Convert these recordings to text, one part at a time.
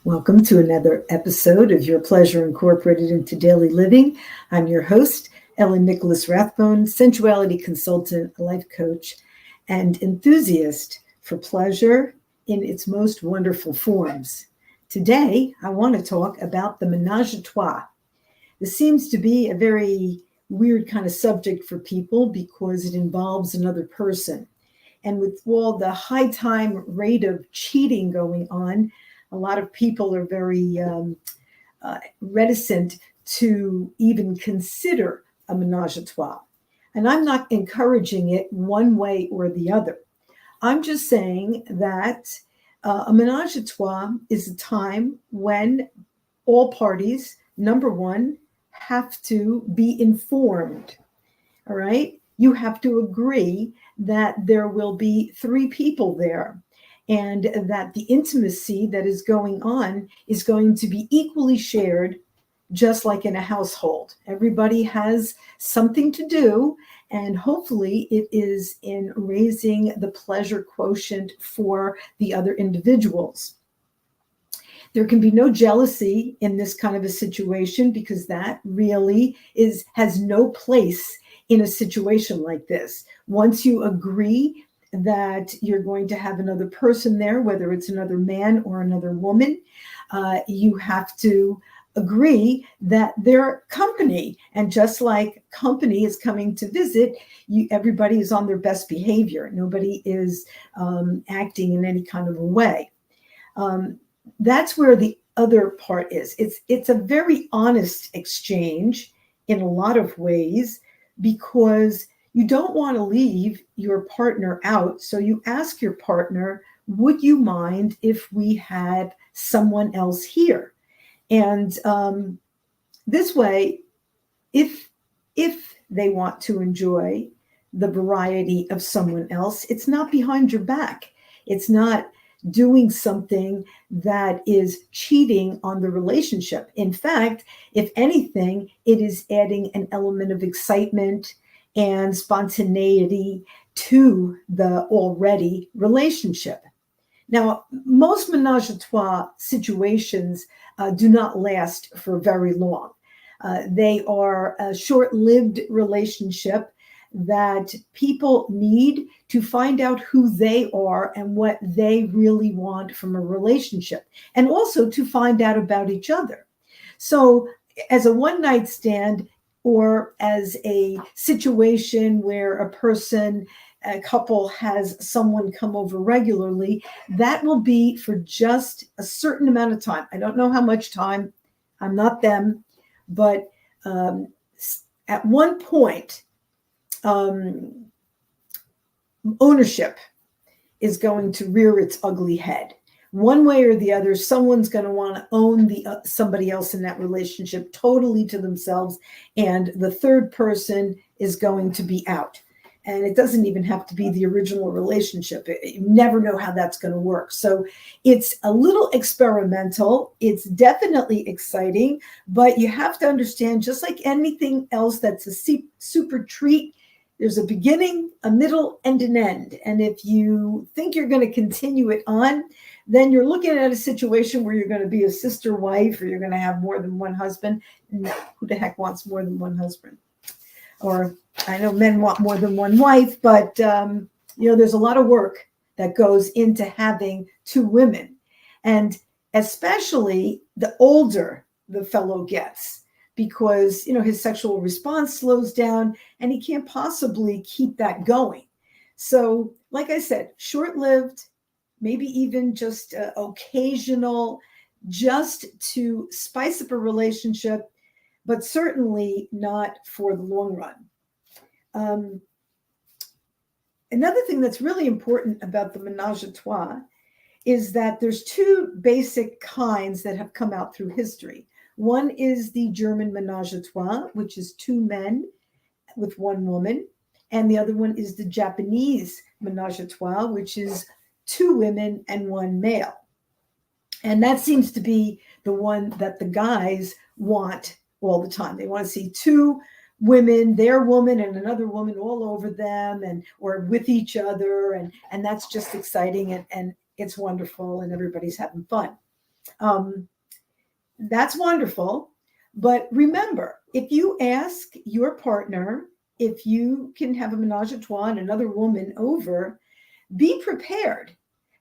Welcome to another episode of Your Pleasure Incorporated into Daily Living. I'm your host, Ellen Nicholas Rathbone, sensuality consultant, life coach, and enthusiast for pleasure in its most wonderful forms. Today, I want to talk about the menage-a-trois. This seems to be a very weird kind of subject for people because it involves another person. And with all the high time rate of cheating going on, a lot of people are very reticent to even consider a menage-a-trois. And I'm not encouraging it one way or the other. I'm just saying that a menage-a-trois is a time when all parties, number one, have to be informed. All right? You have to agree that there will be three people there and that the intimacy that is going on is going to be equally shared, just like in a household. Everybody has something to do, and hopefully it is in raising the pleasure quotient for the other individuals. There can be no jealousy in this kind of a situation because that really has no place in a situation like this. Once you agree that you're going to have another person there, whether it's another man or another woman, you have to agree that they're company. And just like company is coming to visit, everybody is on their best behavior. Nobody is acting in any kind of a way. That's where the other part is. It's a very honest exchange in a lot of ways because you don't want to leave your partner out. So you ask your partner, would you mind if we had someone else here? And this way, if they want to enjoy the variety of someone else, it's not behind your back. It's not doing something that is cheating on the relationship. In fact, if anything, it is adding an element of excitement and spontaneity to the already relationship. Now, most menage-a-trois situations do not last for very long. They are a short-lived relationship that people need to find out who they are and what they really want from a relationship, and also to find out about each other. So as a one-night stand, or as a situation where a couple has someone come over regularly, that will be for just a certain amount of time. I don't know how much time. I'm not them. But at one point, ownership is going to rear its ugly head. One way or the other, someone's going to want to own somebody else in that relationship totally to themselves, and the third person is going to be out. And it doesn't even have to be the original relationship. You never know how that's going to work. So it's a little experimental. It's definitely exciting, but you have to understand, just like anything else that's a super treat, there's a beginning, a middle, and an end. And if you think you're going to continue it on, then you're looking at a situation where you're going to be a sister wife, or you're going to have more than one husband. No, who the heck wants more than one husband? Or I know men want more than one wife, but there's a lot of work that goes into having two women. And especially the older the fellow gets, because his sexual response slows down and he can't possibly keep that going. So like I said, short-lived, maybe even just occasional, just to spice up a relationship, but certainly not for the long run. Another thing that's really important about the menage-a-trois is that there's two basic kinds that have come out through history. One is the German menage-a-trois, which is two men with one woman. And the other one is the Japanese menage-a-trois, which is two women and one male. And that seems to be the one that the guys want all the time. They want to see two women, their woman and another woman all over them, and or with each other. And that's just exciting, and it's wonderful, and everybody's having fun. That's wonderful. But remember, if you ask your partner if you can have a menage a trois and another woman over, be prepared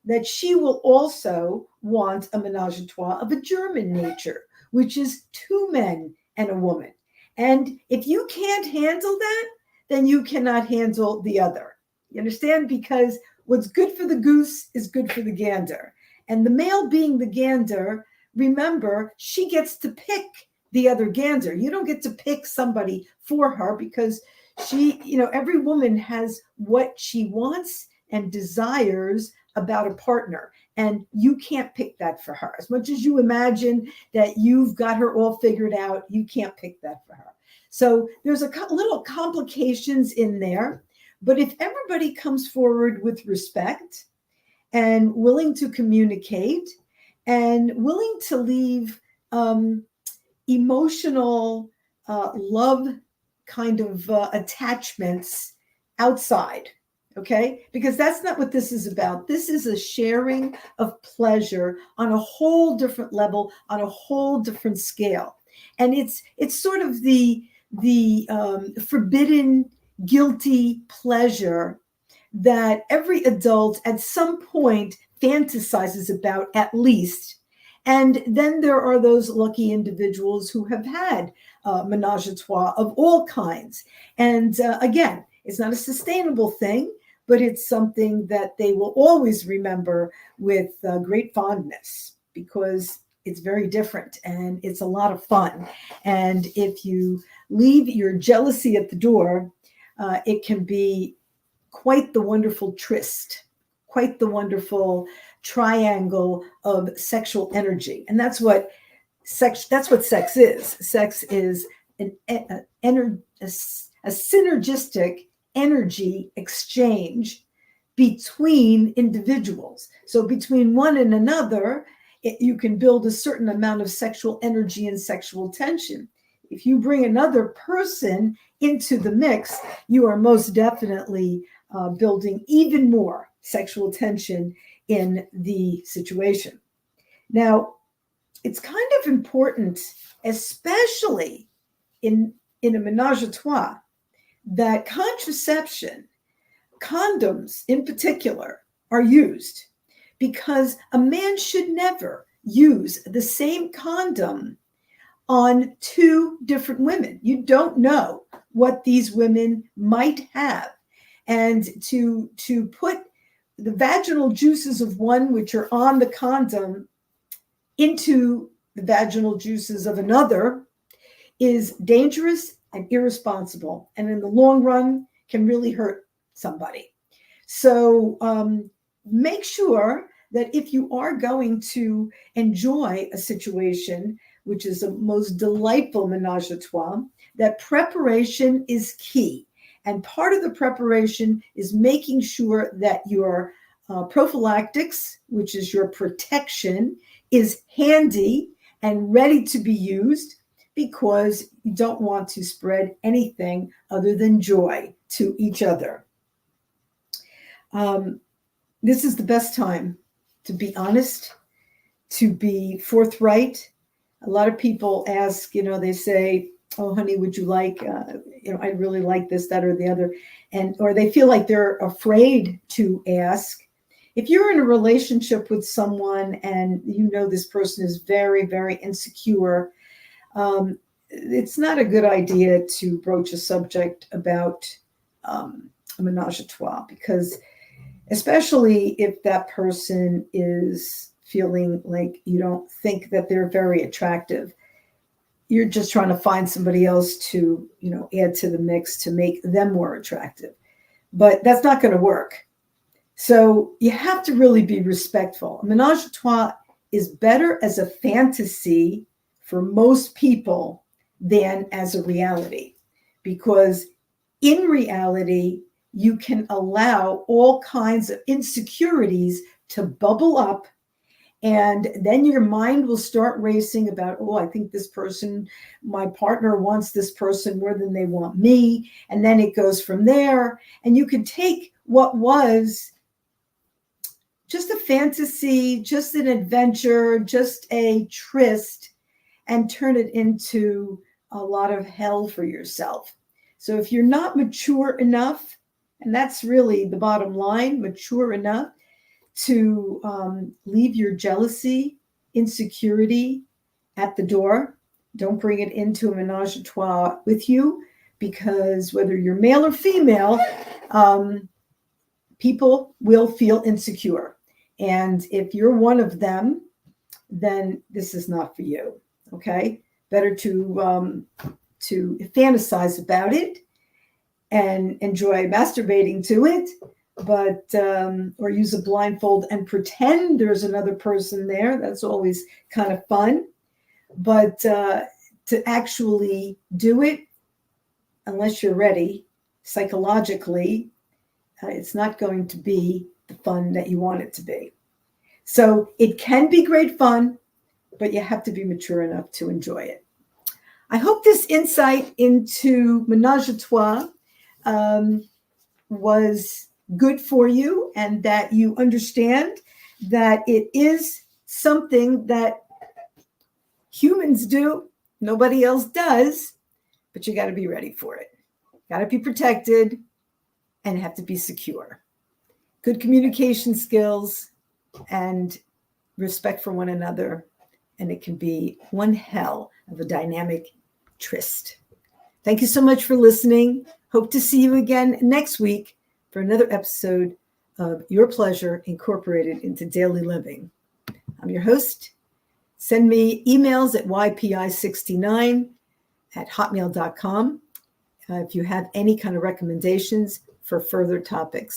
that she will also want a menage a trois of a German nature, which is two men and a woman. And if you can't handle that, then you cannot handle the other. You understand? Because what's good for the goose is good for the gander. And the male being the gander, remember, she gets to pick the other gander. You don't get to pick somebody for her because every woman has what she wants and desires about a partner. And you can't pick that for her. As much as you imagine that you've got her all figured out, you can't pick that for her. So there's a little complications in there. But if everybody comes forward with respect and willing to communicate and willing to leave emotional love kind of attachments outside, okay? Because that's not what this is about. This is a sharing of pleasure on a whole different level, on a whole different scale. And it's sort of the forbidden, guilty pleasure that every adult at some point fantasizes about, at least. And then there are those lucky individuals who have had menage a trois of all kinds. And again, it's not a sustainable thing, but it's something that they will always remember with great fondness because it's very different and it's a lot of fun. And if you leave your jealousy at the door, it can be quite the wonderful tryst, quite the wonderful triangle of sexual energy. And that's what sex is. Sex is a synergistic energy exchange between individuals. So between one and another, you can build a certain amount of sexual energy and sexual tension. If you bring another person into the mix, you are most definitely building even more sexual tension in the situation. Now, it's kind of important, especially in a menage a trois, that contraception, condoms in particular, are used because a man should never use the same condom on two different women. You don't know what these women might have. And to put the vaginal juices of one, which are on the condom, into the vaginal juices of another is dangerous and irresponsible. And in the long run, can really hurt somebody. So make sure that if you are going to enjoy a situation, which is a most delightful menage a trois, that preparation is key. And part of the preparation is making sure that your prophylactics, which is your protection, is handy and ready to be used because you don't want to spread anything other than joy to each other. This is the best time to be honest, to be forthright. A lot of people ask, they say, oh, honey, would you like, I'd really like this, that, or the other. Or they feel like they're afraid to ask. If you're in a relationship with someone and this person is very, very insecure, it's not a good idea to broach a subject about a menage a trois, because especially if that person is feeling like you don't think that they're very attractive, you're just trying to find somebody else to, add to the mix to make them more attractive. But that's not going to work. So you have to really be respectful. A menage a trois is better as a fantasy for most people than as a reality, because in reality, you can allow all kinds of insecurities to bubble up, and then your mind will start racing about, oh, I think this person, my partner wants this person more than they want me. And then it goes from there. And you could take what was just a fantasy, just an adventure, just a tryst, and turn it into a lot of hell for yourself. So if you're not mature enough, and that's really the bottom line, mature enough to leave your jealousy, insecurity at the door. Don't bring it into a menage a trois with you, because whether you're male or female, people will feel insecure. And if you're one of them, then this is not for you. Okay, better to fantasize about it and enjoy masturbating to it, but or use a blindfold and pretend there's another person there. That's always kind of fun. But to actually do it, unless you're ready psychologically, it's not going to be the fun that you want it to be. So it can be great fun, but you have to be mature enough to enjoy it. I hope this insight into menage-a-trois was good for you, and that you understand that it is something that humans do, nobody else does, but you got to be ready for it. Got to be protected and have to be secure. Good communication skills and respect for one another, and it can be one hell of a dynamic tryst. Thank you so much for listening. Hope to see you again next week for another episode of Your Pleasure Incorporated into Daily Living. I'm your host. Send me emails at ypi69@hotmail.com if you have any kind of recommendations for further topics.